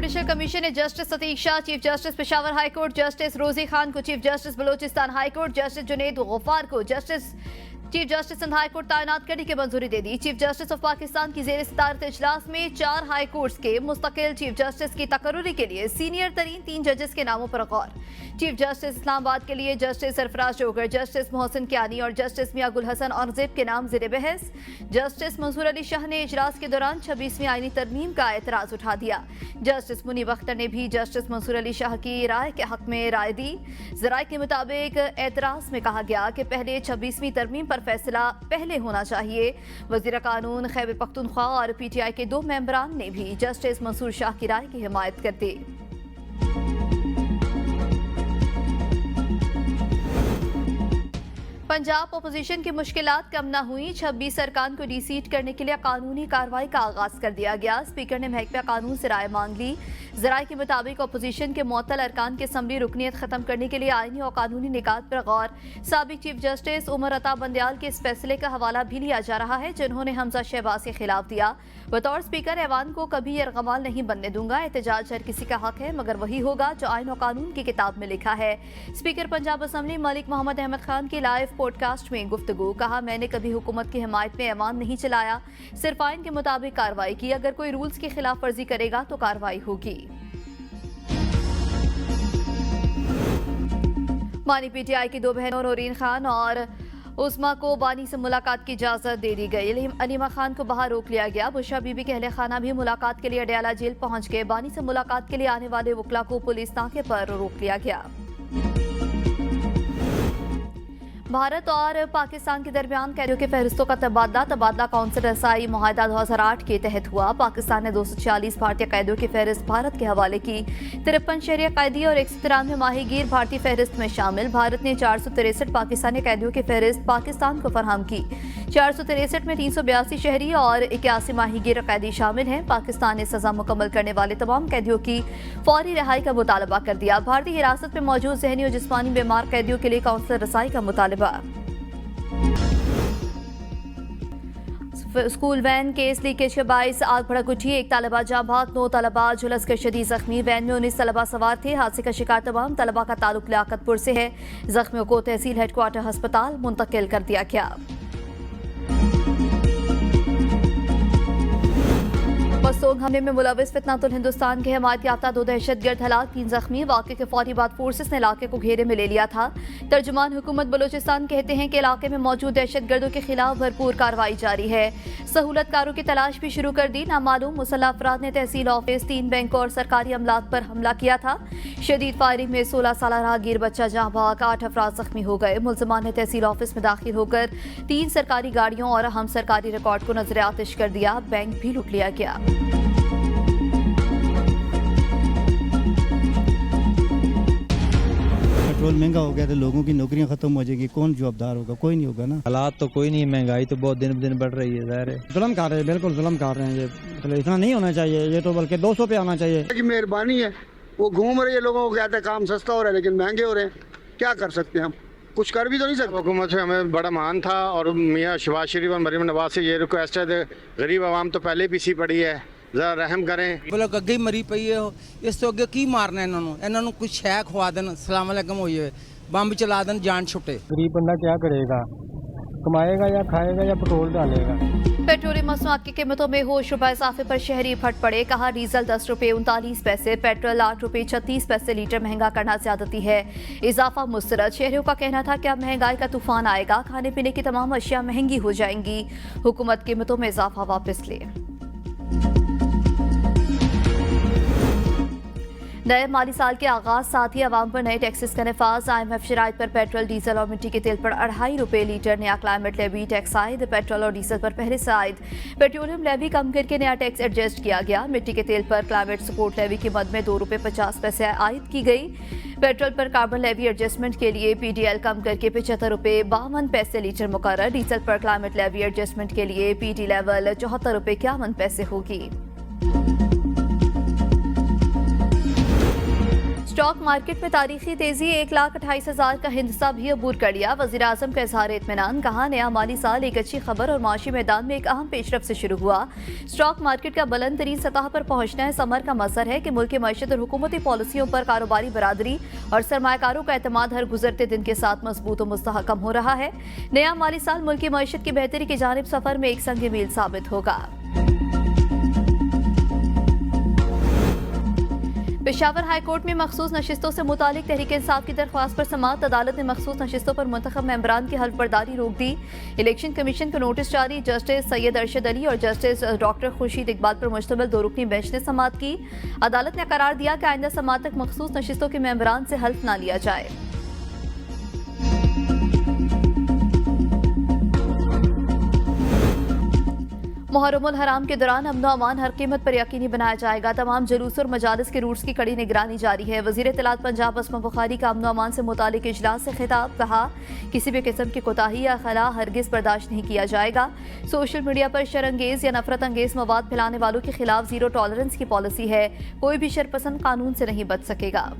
Judicial commission ने justice Satish Shah, chief justice Peshawar high court, justice Rozi Khan को chief justice Balochistan high court, justice Junaid Ghaffar को chief justice Sindh high court तैनात करने की मंजूरी दे दी। चीफ जस्टिस ऑफ पाकिस्तान की जेर सदारत इजलास में 4 हाई कोर्ट्स के मुस्तकिल चीफ जस्टिस की तकर्रुरी के लिए सीनियर तरीन 3 जजेस के नामों पर गौर। चीफ जस्टिस इस्लामाबाद के लिए जस्टिस सरफराज जोगर, जस्टिस मोहसिन कियानी और जस्टिस मियां गुल हसन औरंगजेब के नाम जेर बहस। जस्टिस मंसूर अली शाह ने इजलास के दौरान 26वीं आईनी तरमीम का एतराज उठा दिया। जस्टिस मुनीब अख्तर ने भी जस्टिस मंसूर अली शाह की राय के हक में राय दी। जराये के मुताबिक एतराज में कहा गया कि पहले 26वीं तरमीम पर फैसला पहले होना चाहिए। वजीर कानून खैबर पख्तूनख्वा और PTI के 2 मेंबरान ने भी जस्टिस मंसूर शाह की राय की हिमायत कर दी। पंजाब अपोजिशन की मुश्किलात कम न हुई। 26 अरकान को डिसीट करने के लिए कानूनी कार्रवाई का आगाज कर दिया गया। स्पीकर ने महकमा कानून से राय मांग ली। जराये के मुताबिक अपोजिशन के मुअत्तल अरकान की असम्बली रुकनीत खत्म करने के लिए आईनी और कानूनी निकात पर गौर। साबिक चीफ जस्टिस उमर अता बंदयाल के इस फैसले का हवाला भी लिया जा रहा है जिन्होंने हमजा शहबाज के खिलाफ दिया। बतौर स्पीकर ऐवान को कभी यरगमाल नहीं बनने दूंगा। एहतजाज हर किसी का हक है मगर वही होगा जो आईन और कानून की किताब में लिखा है। स्पीकर पंजाब असम्बली मलिक मोहम्मद अहमद खान की लाइव पॉडकास्ट में गुफ्तगू। कहा, मैंने कभी हुकूमत की हिमायत में ऐवान नहीं चलाया, सिर्फ आइन के मुताबिक कार्रवाई की। अगर कोई रूल्स की खिलाफ वर्जी करेगा तो कार्रवाई होगी। मानी PTI की 2 बहनों नौरीन खान और उस्मा को बानी से मुलाकात की इजाजत दे दी गई। अलीमा खान को बाहर रोक लिया गया। बुशरा बीबी के अहले खाना भी मुलाकात के लिए अडयाला जेल पहुंच गए। बानी से मुलाकात के लिए आने वाले वकला को पुलिस नाके पर रोक लिया गया। भारत और पाकिस्तान के दरमियान कैदियों के फहरिस्तों का तबादला काउंसिल रसाई मुआहदा 2008 के तहत हुआ। पाकिस्तान ने 246 भारतीय कैदियों की फहरिस्त भारत के हवाले की। 53 शहरी कैदी और 193 माहीगीर भारतीय फहरिस्त में शामिल। भारत ने 463 पाकिस्तानी कैदियों की फहरिस्त पाकिस्तान को फराहम की। 463 में 382 शहरी और 81 माहीगीर कैदी शामिल हैं। पाकिस्तान ने सजा मुकम्मल करने वाले तमाम कैदियों की फौरी रिहाई का मुतालबा कर दिया। भारतीय हिरासत में मौजूद जहनी और जिस्मानी बीमार कैदियों के लिए काउंसिल रसाई का मुतालबा। स्कूल वैन केस लीकेज के बाइस आग भड़क उठी। 1 तालिबा जाँ भाग, 9 तालिबा झुलस कर शदीद जख्मी। वैन में 19 तालिबा सवार थे। हादसे का शिकार तमाम तालिबा का ताल्लुक लियाकतपुर से है। जख्मियों को तहसील हेडक्वार्टर अस्पताल मुंतकिल कर दिया गया। बस्तोग हमले में मुलविस फितनातुल हिंदुस्तान के हिमायत याफ्ता 2 दहशतगर्द हलाक, 3 जख्मी। वाक़े के फौरी बाद फोर्सेस ने इलाके को घेरे में ले लिया था। तर्जुमान हुकूमत बलूचिस्तान कहते हैं कि इलाके में मौजूद दहशतगर्दों के खिलाफ भरपूर कार्रवाई जारी है। सहूलतकारों की तलाश भी शुरू कर दी। नामालूम मुसल्लह अफराद ने तहसील ऑफिस, 3 बैंकों और सरकारी अमलाक पर हमला किया था। शदीद फायरिंग में 16 साल राहगीर बच्चा जहाँ भाग, 8 अफराद जख्मी हो गए। मुलजमान ने तहसील ऑफिस में दाखिल होकर 3 सरकारी गाड़ियों और हम सरकारी रिकॉर्ड को नजर आतिश कर दिया। बैंक भी लूट लिया गया। पेट्रोल महंगा हो गया तो लोगों की नौकरियां खत्म हो जाएगी। कौन जवाबदार होगा? कोई नहीं होगा ना। हालात तो कोई नहीं, महंगाई तो बहुत दिन ब दिन बढ़ रही है। ज़ाहिर है जुल्म कर रहे हैं, बिल्कुल जुल्म कर रहे हैं। ये मतलब इतना नहीं होना चाहिए। ये तो बल्कि 200 पे आना चाहिए। की मेहरबानी है, वो घूम रही है, लोगों को कहते हैं काम सस्ता हो रहा है लेकिन महंगे हो रहे हैं। क्या कर सकते हैं हम? कुछ कर भी तो नहीं सकते। हुकूमत से हमें बड़ा मान था और मियाँ शहबाज शरीफ और मरीम नवाज से ये रिक्वेस्ट है, गरीब आवाम तो पहले पीछी पड़ी है, जरा रहम करें। बोलो अगे मरी पई है, इस तो अगे की मारना इन्होंने कुछ शै खवा देन, सलाम अलैकुम होइए, बम चला देन, जान छुटे। गरीब बंदा क्या करेगा? कमाएगा या खाएगा या पेट्रोल डालेगा। पेट्रोलियम मसनूआत की कीमतों में होश रुपए इजाफे पर शहरी फट पड़े। कहा, डीजल 10 रुपए 39 पैसे, पेट्रोल 8 रुपए 36 पैसे लीटर महंगा करना ज्यादती है। इजाफा मुस्तरद। शहरियों का कहना था कि अब महंगाई का तूफान आएगा, खाने पीने की तमाम अशिया महंगी हो जाएंगी। हुकूमत कीमतों में इजाफा वापस ले। नए माली साल के आगाज साथ ही आवाम पर नए टैक्सेस का नफाज। IMF शराइत पर पेट्रोल, डीजल और मिट्टी के तेल पर 2.5 रुपए लीटर। नया क्लाइमेट लेवी टैक्स आयद। पेट्रोल और डीजल पर पहले से आयद। पेट्रोलियम लेवी कम करके नया टैक्स एडजस्ट किया गया। मिट्टी के तेल पर क्लाइमेट सपोर्ट लेवी की मद में 2 रुपए 50 पैसे आयद की गई। पेट्रोल पर कार्बन लेवी एडजस्टमेंट के लिए PDL कम करके 75 रुपए 52 पैसे लीटर मुकर्रर। डीजल पर क्लाइमेट लेवी एडजस्टमेंट के लिए PD लेवल 74 रुपए 51 पैसे होगी। स्टॉक मार्केट में तारीखी तेजी, 1,28,000 का हिंसा भी अबूर कर लिया। वजीर आजम का इजहार इत्मीनान, कहा नया माली साल एक अच्छी खबर और माशी मैदान में एक अहम पेशरफ से शुरू हुआ। स्टॉक मार्केट का बुलंद तरीन सतह पर पहुंचना इस अमर का मजहर है कि मुल्क की मईशत और हुकूमती पॉलिसियों पर कारोबारी बरादरी और सरमायाकारों का एतमाद हर गुजरते दिन के साथ मजबूत और मुस्तहकम हो रहा है। नया माली साल मुल्क की मईशत की बेहतरी की जानिब सफर में एक संग मील साबित होगा। पेशावर हाई कोर्ट में मखसूस नशिस्तों से मुतालिक तहरीक इंसाफ की दरख्वास्त पर समाअत। अदालत ने मखसूस नशिस्तों पर मुंतखब मेंबरान की हल्फ बर्दारी रोक दी। इलेक्शन कमीशन को नोटिस जारी। जस्टिस सैयद अरशद अली और जस्टिस डॉक्टर खुर्शीद इकबाल पर मुश्तमिल 2 रुकनी बेंच ने समाअत की। अदालत ने करार दिया कि आइंदा समाअत तक मखसूस नशिस्तों के मेंबरान से हल्फ न लिया जाए। मुहर्रमुल हराम के दौरान अमन अमान हर कीमत पर यकीनी बनाया जाएगा। तमाम जुलूस और मजालिस के रूट्स की कड़ी निगरानी जारी है। वजीर इत्तलात पंजाब असमा बुखारी का अमन अमान से मुतालिक इजलास से खिताब, कहा किसी भी किस्म की कोताही या खला हरगिज बर्दाश्त नहीं किया जाएगा। सोशल मीडिया पर शरअंगेज या नफरत अंगेज मवाद फैलाने वालों के खिलाफ जीरो टॉलरेंस की पॉलिसी है। कोई भी शरपसंद कानून से नहीं बच सकेगा।